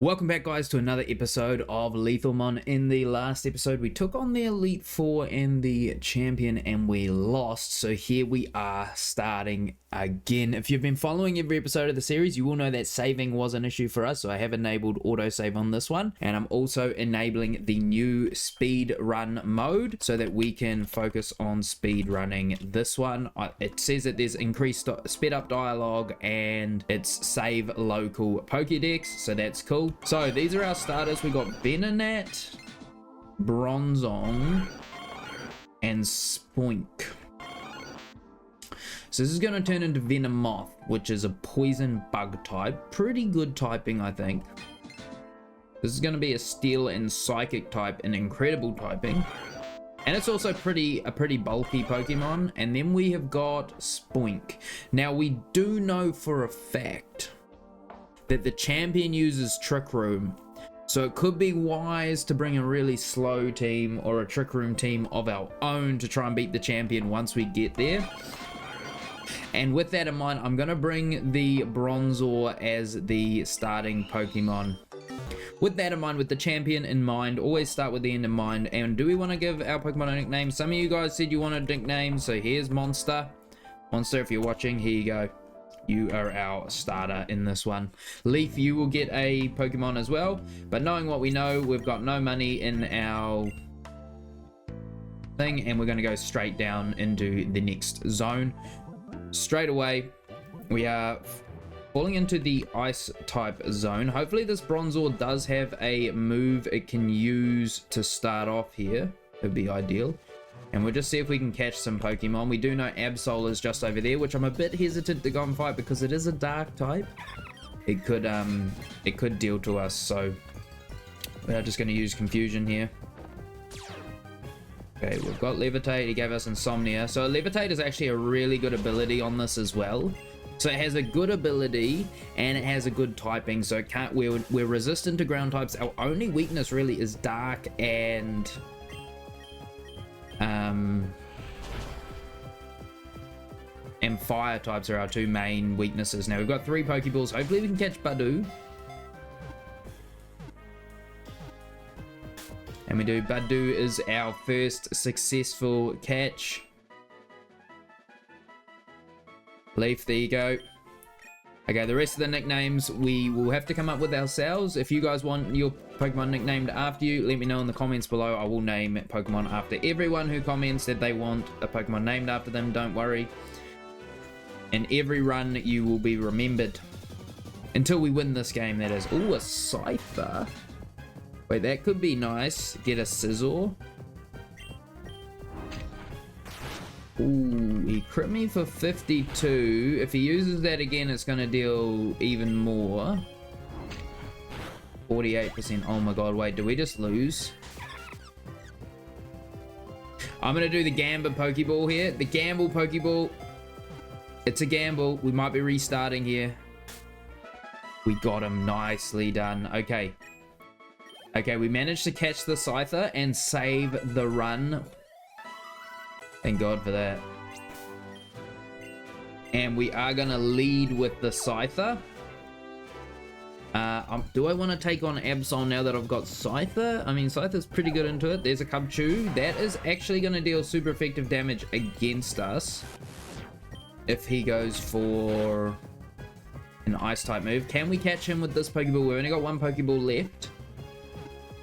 Welcome back, guys, to another episode of Lethalmon. In the last episode, we took on the Elite Four and the Champion, and we lost. So here we are starting again. If you've been following every episode of the series, you will know that saving was an issue for us. So I have enabled autosave on this one, and I'm also enabling the new speed run mode so that we can focus on speed running this one. It says that there's increased sped up dialogue and it's save local Pokédex, so that's cool. So these are our starters. We got Venonat, Bronzong, and Spoink. So this is going to turn into Venomoth, which is a poison bug type. Pretty good typing, I think. This is going to be a steel and psychic type, and incredible typing. And it's also a pretty bulky Pokemon. And then we have got Spoink. Now we do know for a fact that the champion uses Trick Room, so it could be wise to bring a really slow team or a Trick Room team of our own to try and beat the champion once we get there. And with that in mind, I'm going to bring the Bronzor as the starting Pokemon. With that in mind, with the champion in mind, always start with the end in mind. And do we want to give our Pokemon a nickname? Some of you guys said you wanted nicknames, so here's Monster. Monster, if you're watching, here you go. You are our starter in this one. Leaf, you will get a Pokemon as well. But knowing what we know, we've got no money in our thing, and we're going to go straight down into the next zone. Straight away, we are falling into the ice type zone. Hopefully this Bronzor does have a move it can use to start off here. It'd be ideal. And we'll just see if we can catch some Pokemon. We do know Absol is just over there, which I'm a bit hesitant to go and fight because it is a dark type. It could deal to us, so we're just going to use Confusion here. Okay, we've got Levitate. He gave us Insomnia. So Levitate is actually a really good ability on this as well. So it has a good ability and it has a good typing. So it can't. We're resistant to ground types. Our only weakness really is dark and fire types are our two main weaknesses. Now we've got 3 Pokeballs. Hopefully we can catch Badoo. And we do. Badoo is our first successful catch. Leaf, there you go. Okay, the rest of the nicknames we will have to come up with ourselves. If you guys want your Pokemon nicknamed after you, let me know in the comments below. I will name Pokemon after everyone who comments that they want a Pokemon named after them. Don't worry. In every run, you will be remembered. Until we win this game, that is. Ooh, a Cypher. Wait, that could be nice. Get a Scizor. Ooh, he crit me for 52. If he uses that again, it's going to deal even more. 48%. Oh my god, wait, did we just lose? I'm going to do the Gamba Pokeball here. The Gamble Pokeball. It's a gamble. We might be restarting here. We got him. Nicely done. Okay. Okay, we managed to catch the Scyther and save the run. Thank God for that. And we are going to lead with the Scyther. Do I want to take on Absol now that I've got Scyther? I mean, Scyther's pretty good into it. There's a Cubchoo. That is actually going to deal super effective damage against us if he goes for an Ice-type move. Can we catch him with this Pokeball? We've only got 1 Pokeball left.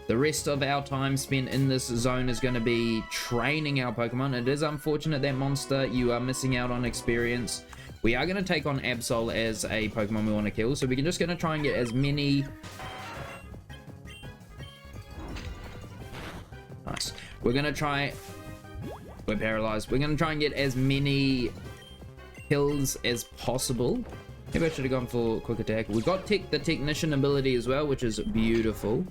The rest of our time spent in this zone is going to be training our Pokemon. It is unfortunate that Monster, you are missing out on experience. We are going to take on Absol as a Pokemon we want to kill. So we're just going to try and get as many... Nice. We're going to try... We're paralyzed. We're going to try and get as many kills as possible. Maybe I should have gone for Quick Attack. We got the Technician ability as well, which is beautiful.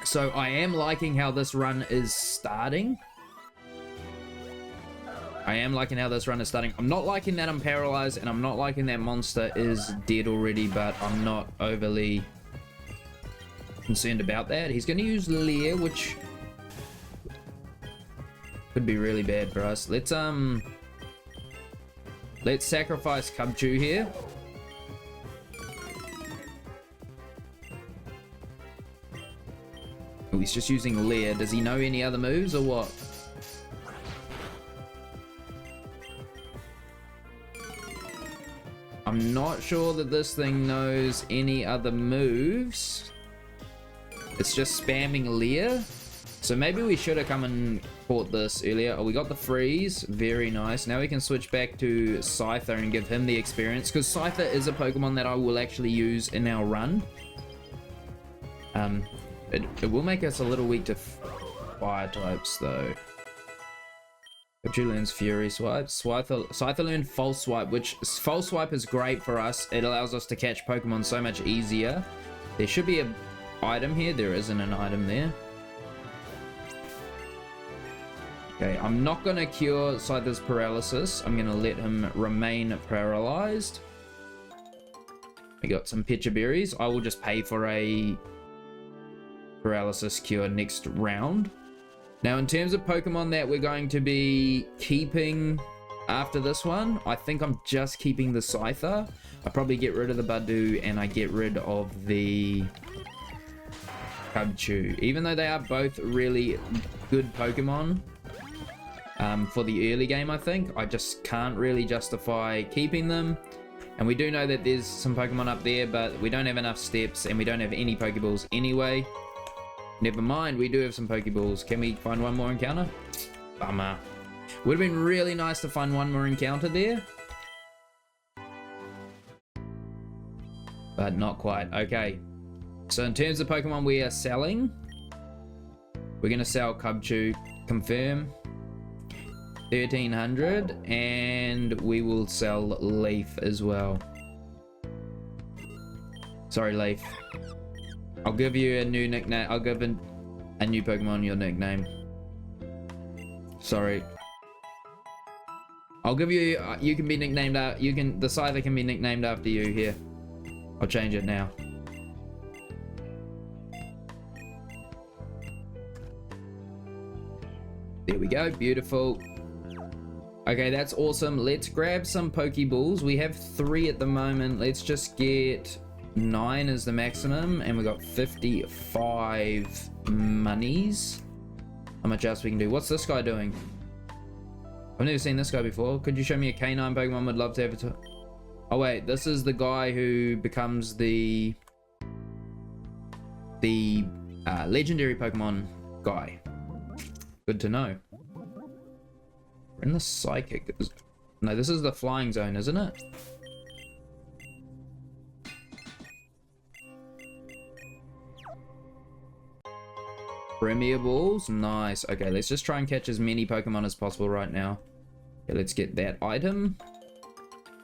So I am liking how this run is starting. I'm not liking that I'm paralyzed, and I'm not liking that Monster is dead already, but I'm not overly concerned about that. He's going to use Leer, which could be really bad for us. Let's sacrifice Cubchoo here. Oh, he's just using Leer. Does he know any other moves or what? I'm not sure that this thing knows any other moves. It's just spamming Leer. So maybe we should have come and caught this earlier. Oh, we got the freeze. Very nice. Now we can switch back to Scyther and give him the experience, because Scyther is a Pokemon that I will actually use in our run. It will make us a little weak to fire types though. Pikachu learns Fury Swipe. Scyther learned False Swipe, which False Swipe is great for us. It allows us to catch Pokemon so much easier. There should be an item here. There isn't an item there. Okay, I'm not going to cure Scyther's paralysis. I'm going to let him remain paralyzed. We got some Pitcher Berries. I will just pay for a paralysis cure next round. Now, in terms of Pokemon that we're going to be keeping after this one, I think I'm just keeping the Scyther. I probably get rid of the Budew and I get rid of the Cubchoo. Even though they are both really good Pokemon for the early game, I think I just can't really justify keeping them. And we do know that there's some Pokemon up there, but we don't have enough steps and we don't have any Pokeballs anyway. Never mind, we do have some Pokeballs. Can we find one more encounter? Bummer. Would have been really nice to find one more encounter there. But not quite. Okay. So in terms of Pokemon we are selling, we're going to sell Cubchoo. Confirm. 1300. And we will sell Leaf as well. Sorry, Leaf. I'll give you a new nickname. I'll give a new Pokemon your nickname. Sorry. I'll give you. You can be nicknamed. The Scyther can be nicknamed after you. Here. I'll change it now. There we go. Beautiful. Okay, that's awesome. Let's grab some Pokeballs. We have 3 at the moment. Let's just get 9 is the maximum, and we got 55 monies. How much else we can do? What's this guy doing? I've never seen this guy before. Could you show me a canine Pokemon? Would love to have it. Oh wait, this is the guy who becomes the legendary Pokemon guy. Good to know. We're in the psychic. No, this is the flying zone, isn't it? Premier Balls, nice. Okay, let's just try and catch as many Pokemon as possible right now. Okay, let's get that item.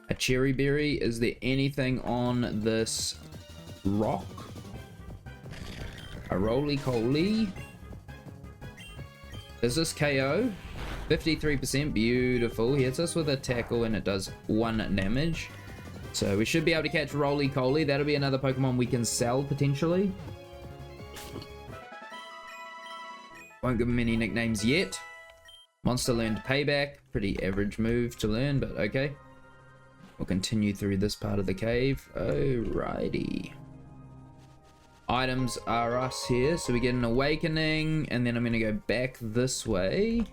A Cherry Berry. Is there anything on this rock? A Roly-Coly. Is this KO? 53%, beautiful. Hits us with a tackle and it does 1 damage. So we should be able to catch Roly-Coly. That'll be another Pokemon we can sell potentially. Won't give him any nicknames yet. Monster learned Payback. Pretty average move to learn, but okay. We'll continue through this part of the cave. Alrighty. Items are us here. So we get an Awakening, and then I'm going to go back this way.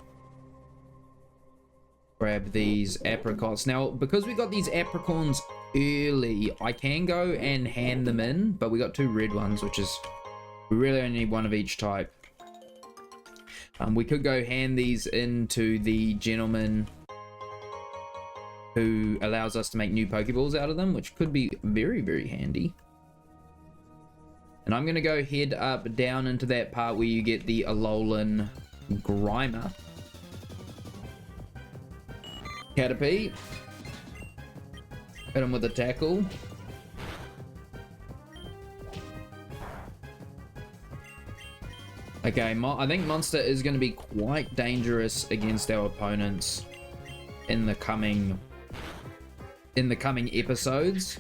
Grab these apricots. Now, because we got these apricorns early, I can go and hand them in, but we got 2 red ones, which is... we really only need 1 of each type. We could go hand these into the gentleman who allows us to make new Pokeballs out of them, which could be very, very handy. And I'm going to go head up down into that part where you get the Alolan Grimer. Caterpie. Hit him with a tackle. Okay, I think Monster is going to be quite dangerous against our opponents in the coming episodes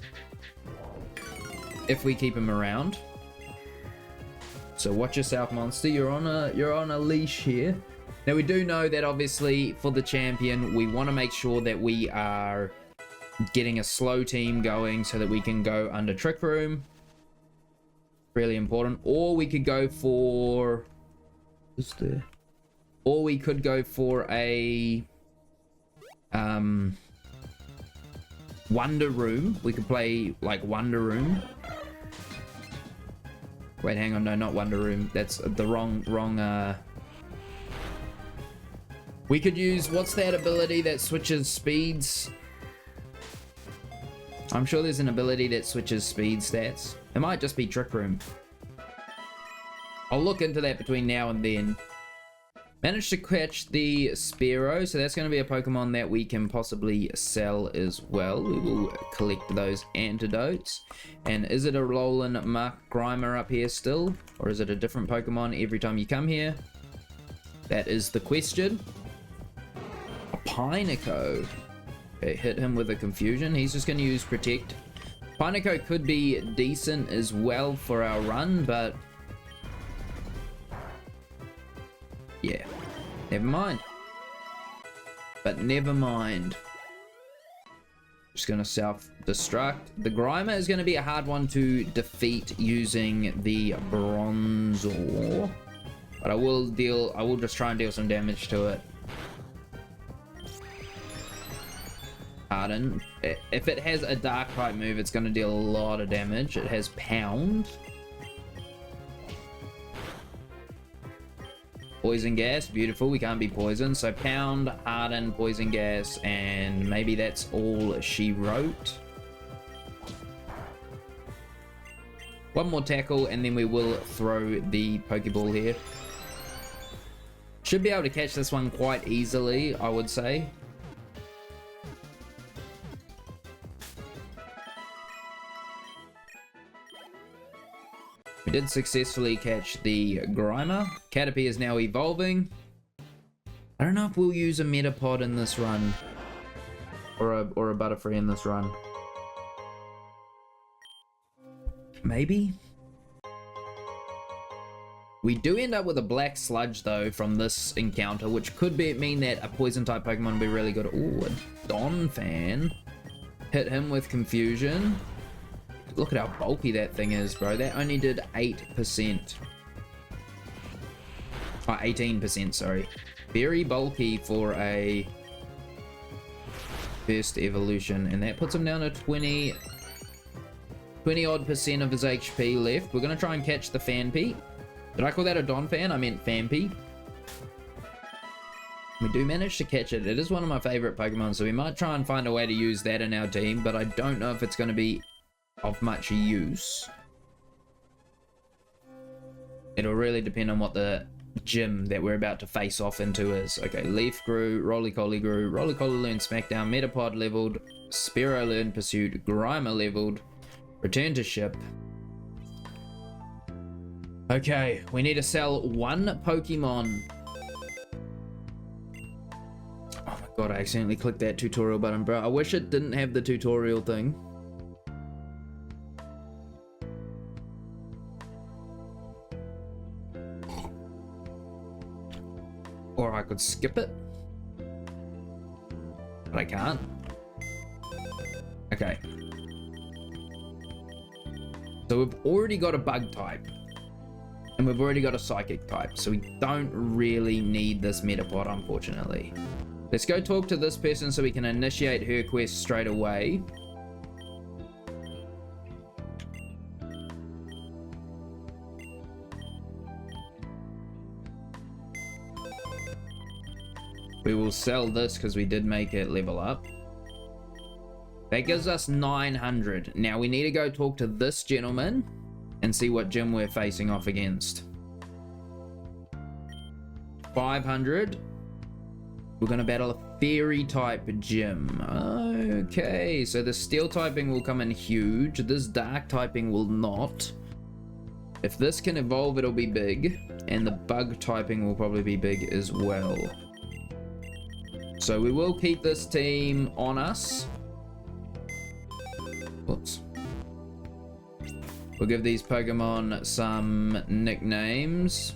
if we keep him around. So watch yourself, Monster. You're on a leash here. Now we do know that obviously for the champion, we want to make sure that we are getting a slow team going so that we can go under Trick Room. Really important. Or we could go for... Is there? Or we could go for a... Wonder Room. We could play, like, Wonder Room. Wait, hang on. No, not Wonder Room. That's the wrong... We could use... What's that ability that switches speeds? I'm sure there's an ability that switches speed stats. It might just be Trick Room. I'll look into that between now and then. Managed to catch the Spearow, so that's going to be a Pokemon that we can possibly sell as well. We will collect those antidotes. And is it a Alolan Mark Grimer up here still? Or is it a different Pokemon every time you come here? That is the question. A Pineco. Okay, hit him with a Confusion. He's just going to use Protect. Pineco could be decent as well for our run, but... yeah, never mind. But never mind. Just going to self-destruct. The Grimer is going to be a hard one to defeat using the Bronzor. But I will just try and deal some damage to it. Harden. If it has a dark type move, it's going to deal a lot of damage. It has Pound. Poison Gas, beautiful. We can't be poisoned. So Pound, Harden, Poison Gas, and maybe that's all she wrote. One more tackle, and then we will throw the Pokeball here. Should be able to catch this one quite easily, I would say. We did successfully catch the Grimer. Caterpie is now evolving. I don't know if we'll use a Metapod in this run. Or a Butterfree in this run. Maybe? We do end up with a Black Sludge though from this encounter, which could mean that a Poison type Pokemon would be really good. Ooh, a Donphan. Hit him with Confusion. Look at how bulky that thing is, bro. That only did 8%. Oh, 18%, sorry. Very bulky for a first evolution. And that puts him down to 20 odd percent of his HP left. We're going to try and catch the Phanpy. Did I call that a Donphan? I meant Phanpy. We do manage to catch it. It is one of my favorite Pokemon, so we might try and find a way to use that in our team, but I don't know if it's going to be of much use. It'll really depend on what the gym that we're about to face off into is. Okay, Leaf grew, Roly-Poly grew, Roly-Poly learned Smackdown, Metapod leveled, Spearow learned Pursuit, Grimer leveled, return to ship. Okay, we need to sell one Pokemon. Oh my god, I accidentally clicked that tutorial button, bro. I wish it didn't have the tutorial thing. Or I could skip it. But I can't. Okay. So we've already got a Bug type. And we've already got a Psychic type. So we don't really need this Metapod, unfortunately. Let's go talk to this person so we can initiate her quest straight away. We will sell this because we did make it level up. That gives us 900. Now we need to go talk to this gentleman and see what gym we're facing off against. 500. We're going to battle a Fairy type gym. Okay, so the Steel typing will come in huge. This Dark typing will not. If this can evolve, it'll be big. And the Bug typing will probably be big as well. So we will keep this team on us. Whoops. We'll give these Pokemon some nicknames.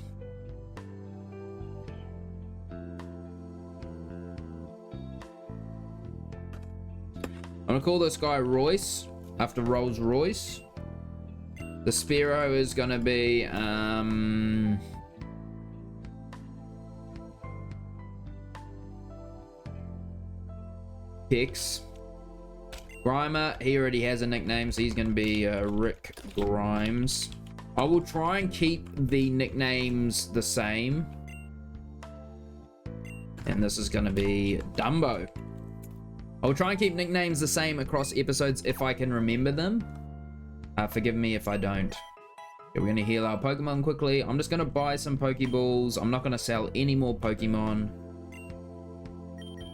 I'm gonna call this guy Royce after Rolls Royce. The Spearow is gonna be Pix. Grimer, he already has a nickname, so he's gonna be Rick Grimes. I will try and keep the nicknames the same. And this is gonna be Dumbo. I'll try and keep nicknames the same across episodes if I can remember them. Forgive me if I don't. Okay, we're gonna heal our Pokemon quickly. I'm just gonna buy some Pokeballs. I'm not gonna sell any more Pokemon.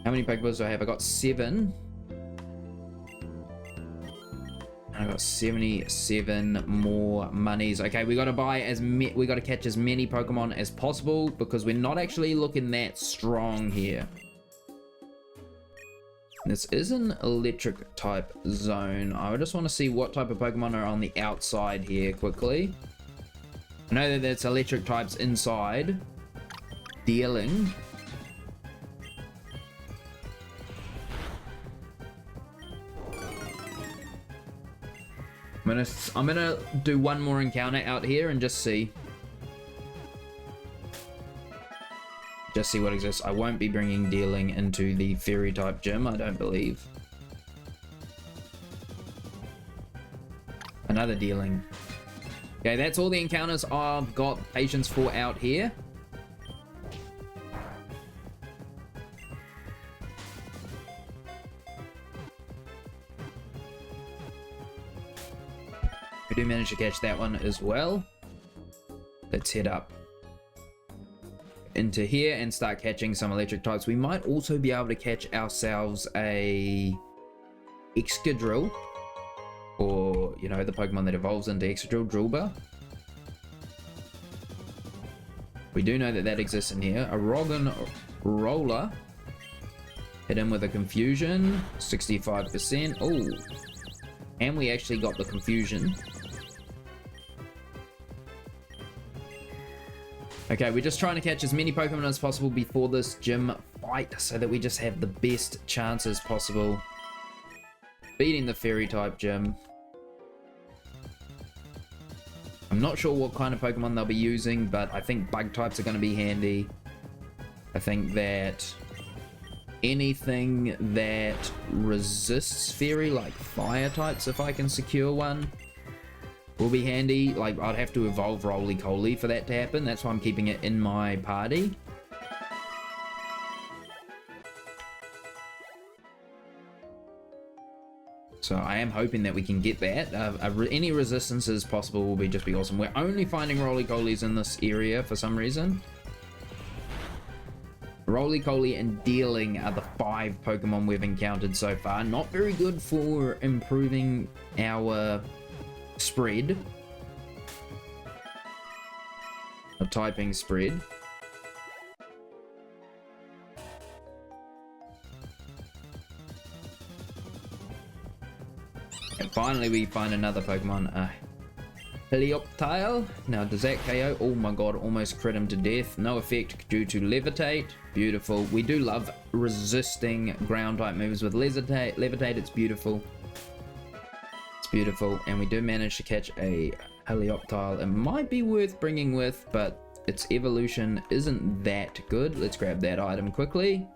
How many Pokeballs do I have? I got 7. I got 77 more monies. Okay, we gotta buy we gotta catch as many Pokemon as possible because we're not actually looking that strong here. This is an electric type zone. I just want to see what type of Pokemon are on the outside here quickly. I know that there's electric types inside. Dealing. I'm gonna do one more encounter out here and just see. Just see what exists. I won't be bringing Dealing into the Fairy type gym, I don't believe. Another Dealing. Okay, that's all the encounters I've got patience for out here. We do manage to catch that one as well. Let's head up into here and start catching some electric types. We might also be able to catch ourselves a Excadrill, or you know, the Pokemon that evolves into Excadrill, Drillbur. We do know that that exists in here. A Roggen Roller. Hit him with a Confusion, 65%. Oh, and we actually got the Confusion. Okay, we're just trying to catch as many Pokemon as possible before this gym fight so that we just have the best chances possible beating the Fairy type gym. I'm not sure what kind of Pokemon they'll be using, but I think bug types are going to be handy. I think that anything that resists Fairy, like fire types, if I can secure one, will be handy. Like, I'd have to evolve Roly-Coly for that to happen. That's why I'm keeping it in my party. So I am hoping that we can get that. Any resistances possible will just be awesome. We're only finding Roly-Colys in this area for some reason. Roly-Coly and Dealing are the 5 Pokemon we've encountered so far. Not very good for improving our spread. A typing spread. And finally we find another Pokemon, Helioptile. Now does that KO? Oh my god, almost crit him to death. No effect due to Levitate. Beautiful. We do love resisting ground type moves with Levitate. It's beautiful. It's beautiful. And we do manage to catch a Helioptile. It might be worth bringing with, but its evolution isn't that good. Let's grab that item quickly.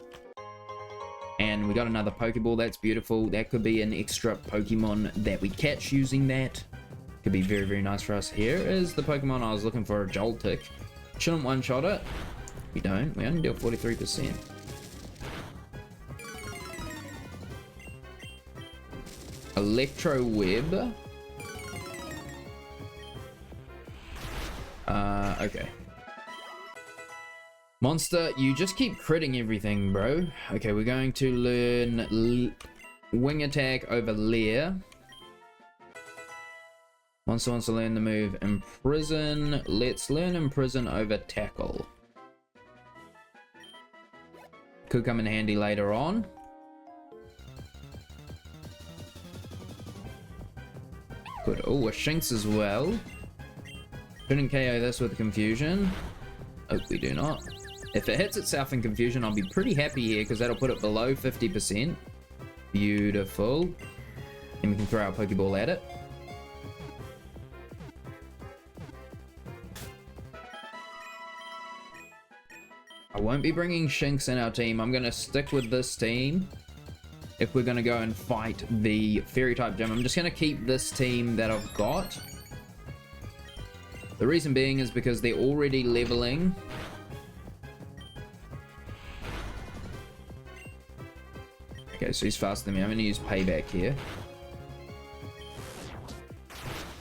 And we got another Pokeball. That's beautiful. That could be an extra Pokemon that we catch using that. Could be very, very nice for us. Here is the Pokemon I was looking for, a Joltik. Shouldn't one-shot it. We don't. We only deal 43%. Electro Web. Okay. Monster, you just keep critting everything, bro. Okay, we're going to learn Wing Attack over Lair. Monster wants to learn the move Imprison. Let's learn Imprison over Tackle. Could come in handy later on. Good. Oh, a Shinx as well. Shouldn't KO this with Confusion. Oh, we do not. If it hits itself in Confusion, I'll be pretty happy here because that'll put it below 50%. Beautiful. And we can throw our Pokeball at it. won't be bringing Shinx in our team. I'm going to stick with this team if we're going to go and fight the Fairy type gym. I'm just going to keep this team that I've got. The reason being is because they're already leveling. Okay, so he's faster than me. I'm going to use Payback here.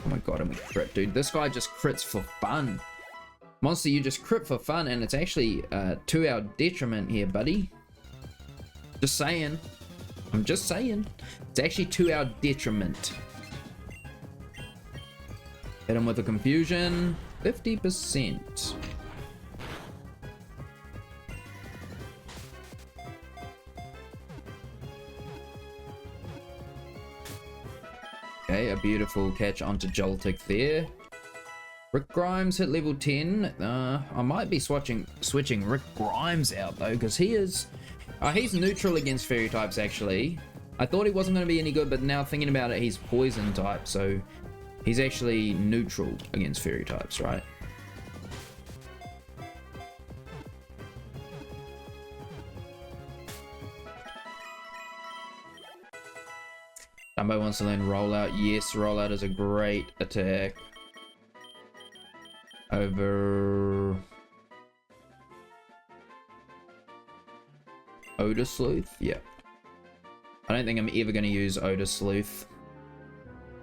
Oh my god, and we crit, dude. This guy just crits for fun. Monster, you just crit for fun, and it's actually to our detriment here, buddy. Just saying. I'm just saying. It's actually to our detriment. Hit him with a confusion. 50%. Okay, a beautiful catch onto Joltik there. Rick Grimes hit level 10. I might be switching Rick Grimes out though, because he's neutral against fairy types actually. I thought he wasn't going to be any good, but now thinking about it, he's poison type, so he's actually neutral against fairy types, right? Dumbo wants to learn Rollout. Yes, Rollout is a great attack. Over Odor Sleuth? Yeah. I don't think I'm ever going to use Odor Sleuth.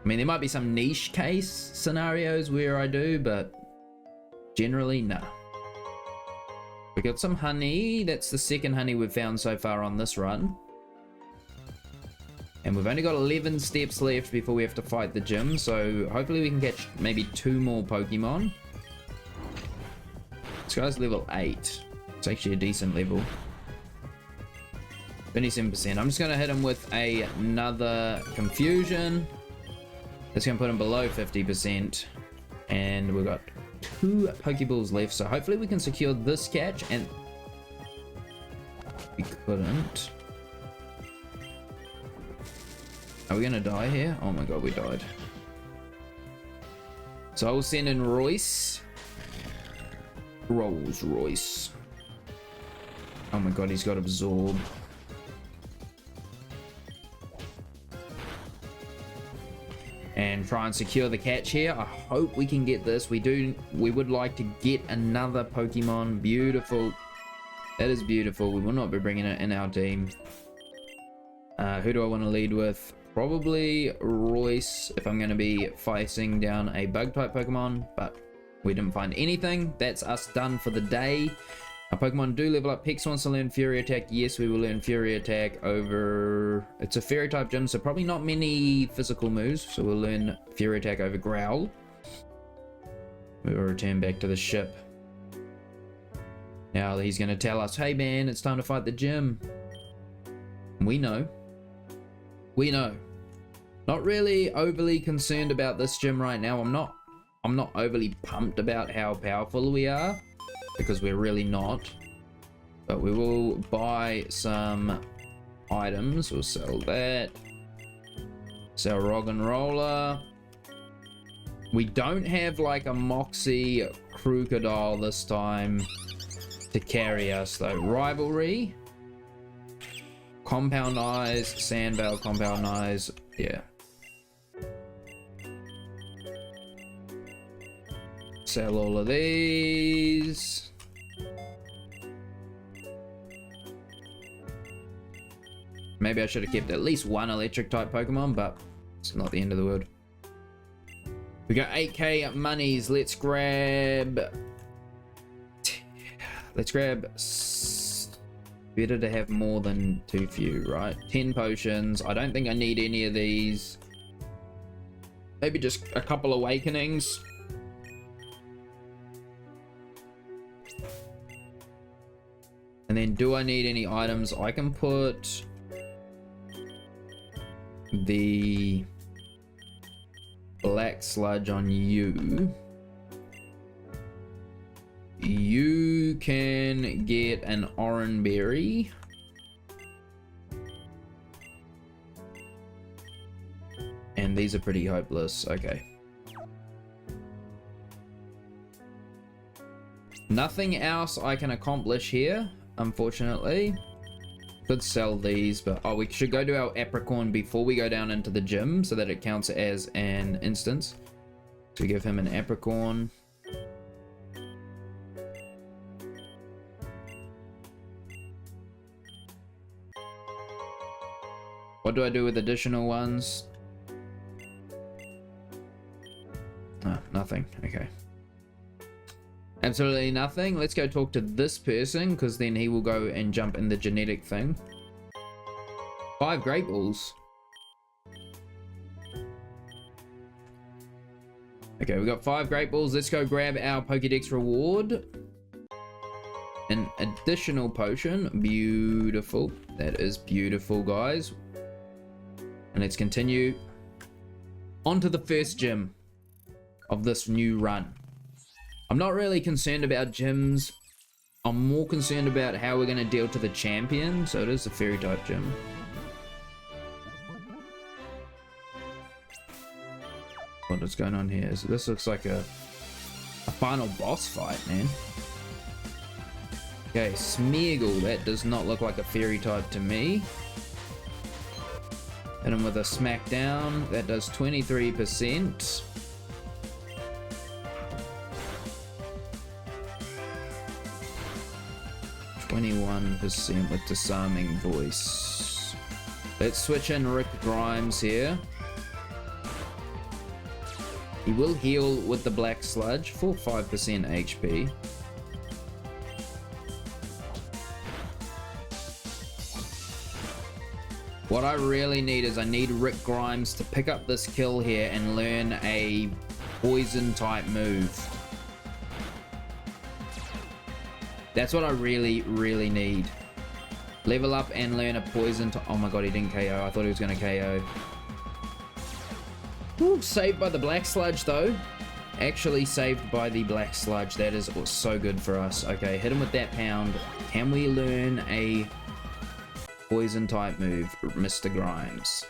I mean, there might be some niche case scenarios where I do, but generally, nah. We got some honey. That's the second honey we've found so far on this run. And we've only got 11 steps left before we have to fight the gym, so hopefully we can catch maybe 2 more Pokemon. This guy's level 8. It's actually a decent level. 27%. I'm just going to hit him with another Confusion. That's going to put him below 50%. And we've got 2 Pokeballs left, so hopefully we can secure this catch, and we couldn't. Are we going to die here? Oh my god, we died. So I will send in Royce. Rolls Royce. Oh my god, he's got Absorb. And try and secure the catch here. I hope we can get this. We would like to get another Pokemon. Beautiful. That is beautiful. We will not be bringing it in our team. Who do I want to lead with? Probably Royce if I'm going to be facing down a bug type Pokemon, but we didn't find anything. That's us done for the day. Our Pokemon do level up. Pex wants to learn Fury Attack. Yes, we will learn Fury Attack over... It's a Fairy type gym, so probably not many physical moves. So we'll learn Fury Attack over Growl. We will return back to the ship. Now he's going to tell us, hey man, it's time to fight the gym. We know. We know. Not really overly concerned about this gym right now. I'm not overly pumped about how powerful we are, because we're really not. But we will buy some items. We'll sell that. Sell Rock and Roller. We don't have like a Moxie Crocodile this time to carry us though. Rivalry. Compound Eyes, Sandvale, Compound Eyes, yeah. Sell all of these. Maybe I should have kept at least one electric type Pokemon, but it's not the end of the world. We got 8k monies. Let's grab... Better to have more than too few, right? 10 potions. I don't think I need any of these. Maybe just a couple awakenings. And then do I need any items? I can put the black sludge on you. You can get an orange berry. And these are pretty hopeless. Okay. Nothing else I can accomplish here, unfortunately. Could sell these, but oh, we should go to our Apricorn before we go down into the gym so that it counts as an instance. So give him an Apricorn. What do I do with additional ones? Oh, nothing. Okay. Absolutely nothing. Let's go talk to this person, because then he will go and jump in the genetic thing. 5 Great Balls. Okay, we got 5 Great Balls. Let's go grab our Pokédex reward. An additional potion. Beautiful. That is beautiful, guys. And let's continue on to the first gym of this new run. I'm not really concerned about gyms. I'm more concerned about how we're going to deal to the champion. So it is a fairy type gym. What is going on here? So this looks like a final boss fight, man. Okay, Smeargle. That does not look like a fairy type to me. Hit him with a smackdown. That does 23%. %, with disarming voice. Let's switch in Rick Grimes here. He will heal with the Black Sludge for 5% HP. What I really need is I need Rick Grimes to pick up this kill here and learn a poison type move. That's what I really, really need. Level up and learn a poison to... Oh my god, he didn't KO. I thought he was going to KO. Ooh, saved by the Black Sludge though. Actually saved by the Black Sludge. That is so good for us. Okay, hit him with that pound. Can we learn a poison type move, Mr. Grimes?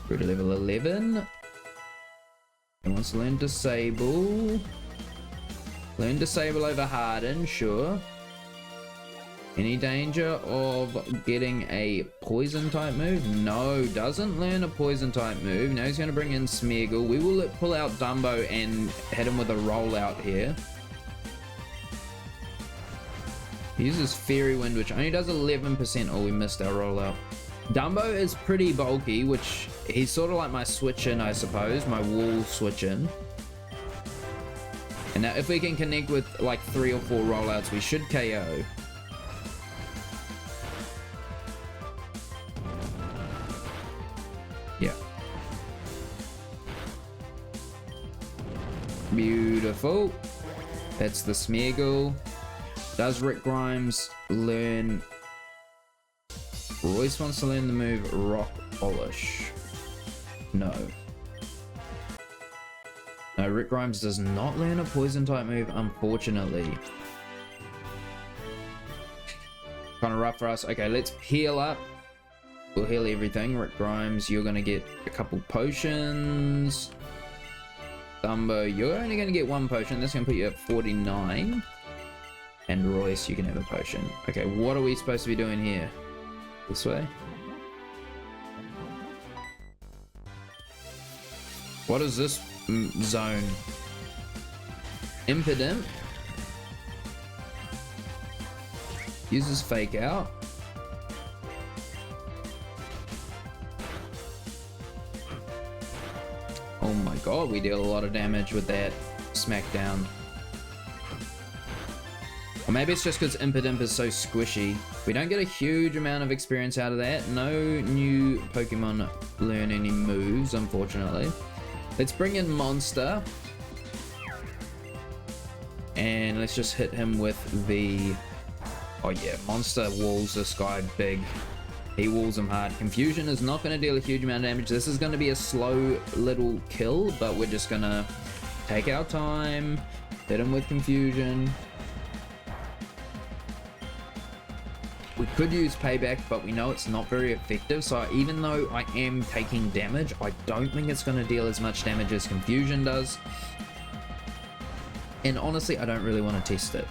We're to level 11. He wants to learn Disable. Learn Disable over Harden, sure. Any danger of getting a poison type move? No, doesn't learn a poison type move. Now he's going to bring in Smeargle. We will pull out Dumbo and hit him with a rollout here. He uses Fairy Wind, which only does 11%. Oh, we missed our rollout. Dumbo is pretty bulky, which he's sort of like my switch-in, I suppose. My wall switch-in. And now if we can connect with like 3 or 4 rollouts, we should KO. Yeah. Beautiful. That's the Smeargle. Does Rick Grimes learn... Royce wants to learn the move Rock Polish. No. No, Rick Grimes does not learn a poison type move, unfortunately. Kind of rough for us. Okay, let's heal up. We'll heal everything. Rick Grimes, you're going to get a couple potions. Dumbo, you're only going to get 1 potion. That's going to put you at 49. And Royce, you can have a potion. Okay, what are we supposed to be doing here? This way? What is this zone? Impidimp. Uses Fake Out. Oh my god, we deal a lot of damage with that smackdown. Or maybe it's just because Impidimp is so squishy. We don't get a huge amount of experience out of that. No new Pokemon learn any moves, unfortunately. Let's bring in Monster. And let's just hit him with the... Oh yeah, Monster walls this guy big. He walls him hard. Confusion is not going to deal a huge amount of damage. This is going to be a slow little kill, but we're just going to take our time. Hit him with Confusion. We could use Payback, but we know it's not very effective. So even though I am taking damage, I don't think it's going to deal as much damage as Confusion does. And honestly, I don't really want to test it.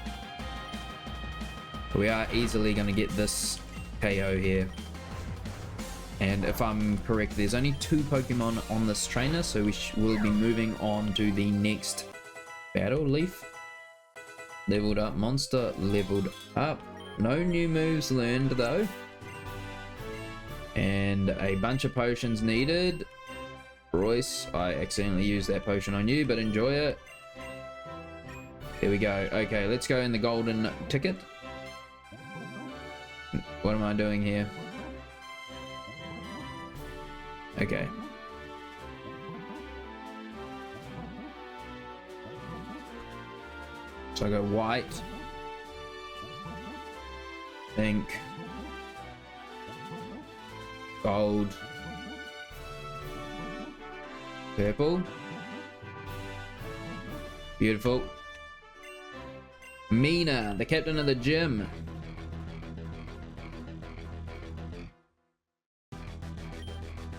We are easily going to get this KO here. And if I'm correct, there's only 2 Pokemon on this trainer, so we will be moving on to the next battle. Leaf. Leveled up. Monster leveled up. No new moves learned though. And a bunch of potions needed. Royce, I accidentally used that potion on you, but enjoy it. There we go. Okay, let's go in the golden ticket. What am I doing here? Okay. So I go white, pink, gold, purple. Beautiful. Mina, the captain of the gym.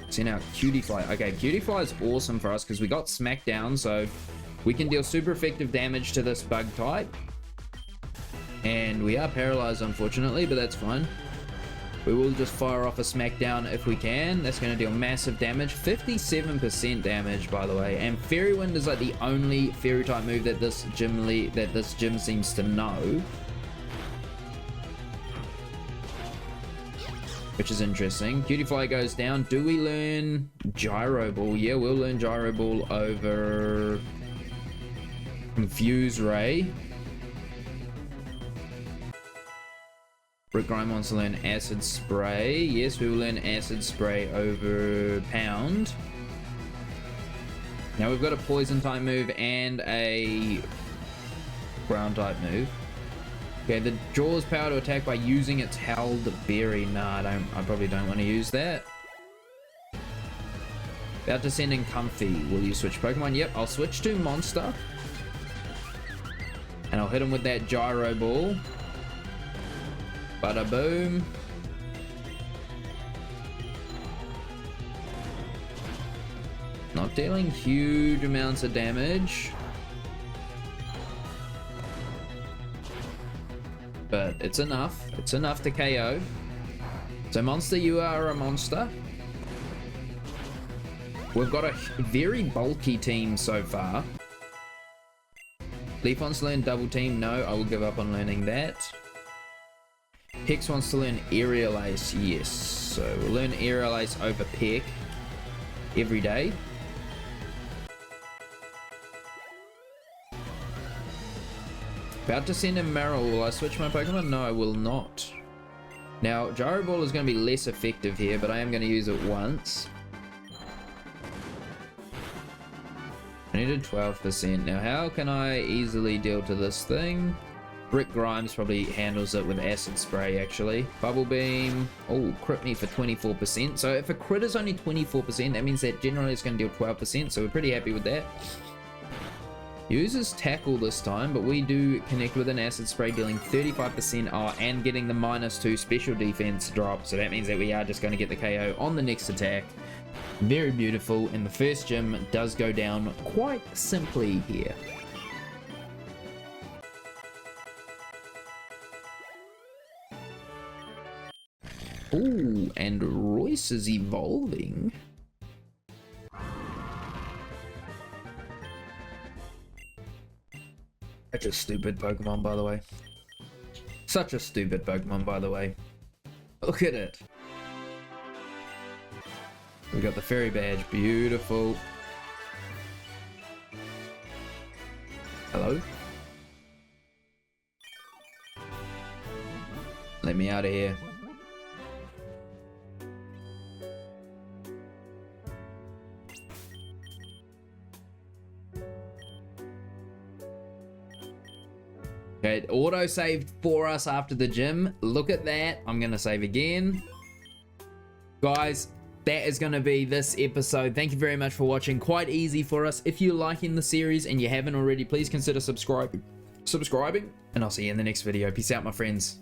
See now, Cutiefly. Okay, Cutiefly is awesome for us because we got Smackdown, so we can deal super effective damage to this bug type. And we are paralyzed, unfortunately, but that's fine. We will just fire off a Smackdown if we can. That's going to deal massive damage. 57% damage, by the way. And Fairy Wind is like the only Fairy type move that this gym seems to know. Which is interesting. Cutiefly goes down. Do we learn Gyro Ball? Yeah, we'll learn Gyro Ball over Confuse Ray. Brick Grime wants to learn Acid Spray. Yes, we will learn Acid Spray over Pound. Now we've got a Poison type move and a Ground type move. Okay, the Jaw's power to attack by using its held berry. Nah, I probably don't want to use that. About to send in Comfy. Will you switch Pokemon? Yep, I'll switch to Monster. And I'll hit him with that Gyro Ball. Bada boom. Not dealing huge amounts of damage. But it's enough. It's enough to KO. So Monster, you are a monster. We've got a very bulky team so far. Leaf wants to learn Double Team. No, I will give up on learning that. Hex wants to learn Aerial Ace. Yes. So we'll learn Aerial Ace over Peck every day. About to send in Meryl. Will I switch my Pokemon? No, I will not. Now, Gyro Ball is going to be less effective here, but I am going to use it once. I needed 12%. Now, how can I easily deal to this thing? Brick Grimes probably handles it with Acid Spray, actually. Bubble Beam. Oh, crit me for 24%. So if a crit is only 24%, that means that generally it's going to deal 12%, so we're pretty happy with that. Uses Tackle this time, but we do connect with an Acid Spray, dealing 35% and getting the -2 special defense drop. So that means that we are just going to get the KO on the next attack. Very beautiful, and the first gym does go down quite simply here. Ooh, and Royce is evolving. Such a stupid Pokemon, by the way. Such a stupid Pokemon, by the way. Look at it. We got the Fairy Badge. Beautiful. Hello? Let me out of here. Okay, it auto-saved for us after the gym. Look at that. I'm going to save again. Guys, that is going to be this episode. Thank you very much for watching. Quite easy for us. If you're liking the series and you haven't already, please consider subscribing. And I'll see you in the next video. Peace out, my friends.